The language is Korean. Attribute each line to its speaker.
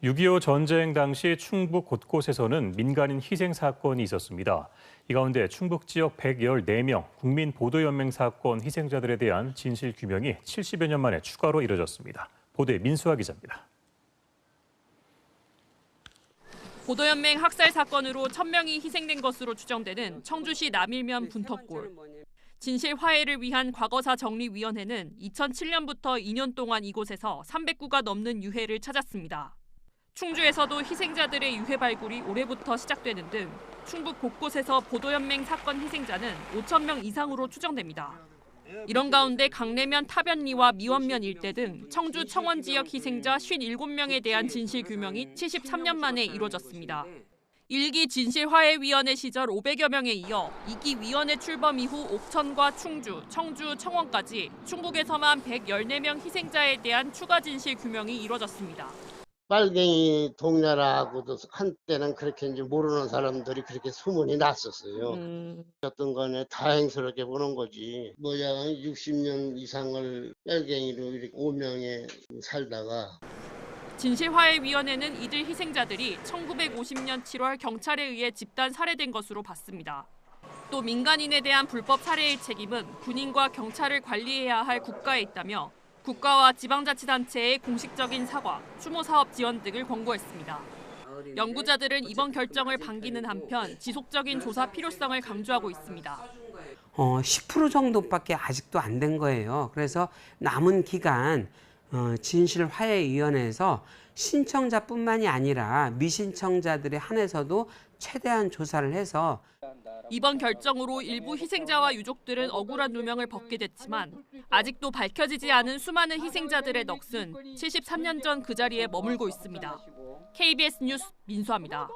Speaker 1: 6.25 전쟁 당시 충북 곳곳에서는 민간인 희생 사건이 있었습니다. 이 가운데 충북 지역 114명 국민보도연맹 사건 희생자들에 대한 진실 규명이 70여 년 만에 추가로 이뤄졌습니다. 보도에 민수아 기자입니다.
Speaker 2: 보도연맹 학살 사건으로 1,000명이 희생된 것으로 추정되는 청주시 남일면 분터골. 진실 화해를 위한 과거사 정리위원회는 2007년부터 2년 동안 이곳에서 300구가 넘는 유해를 찾았습니다. 충주에서도 희생자들의 유해 발굴이 올해부터 시작되는 등 충북 곳곳에서 보도연맹 사건 희생자는 5,000명 이상으로 추정됩니다. 이런 가운데 강내면 타변리와 미원면 일대 등 청주 청원 지역 희생자 57명에 대한 진실 규명이 73년 만에 이루어졌습니다. 1기 진실화해위원회 시절 500여 명에 이어 2기 위원회 출범 이후 옥천과 충주, 청주, 청원까지 충북에서만 114명 희생자에 대한 추가 진실 규명이 이루어졌습니다.
Speaker 3: 빨갱이 동료라고도 한때는 그렇게 이제 모르는 사람들이 그렇게 소문이 났었어요. 어떤 거는 다행스럽게 보는 거지. 뭐야 60년 이상을 빨갱이로 이렇게 오명에 살다가.
Speaker 2: 진실화해위원회는 이들 희생자들이 1950년 7월 경찰에 의해 집단 살해된 것으로 봤습니다. 또 민간인에 대한 불법 살해의 책임은 군인과 경찰을 관리해야 할 국가에 있다며 국가와 지방자치단체의 공식적인 사과, 추모사업 지원 등을 권고했습니다. 연구자들은 이번 결정을 반기는 한편 지속적인 조사 필요성을 강조하고 있습니다.
Speaker 4: 10% 정도밖에 아직도 안 된 거예요. 그래서 남은 기간 진실화해위원회에서 신청자뿐만이 아니라 미신청자들에 한해서도 최대한 조사를 해서
Speaker 2: 이번 결정으로 일부 희생자와 유족들은 억울한 누명을 벗게 됐지만 아직도 밝혀지지 않은 수많은 희생자들의 넋은 73년 전 그 자리에 머물고 있습니다. KBS 뉴스 민수아입니다.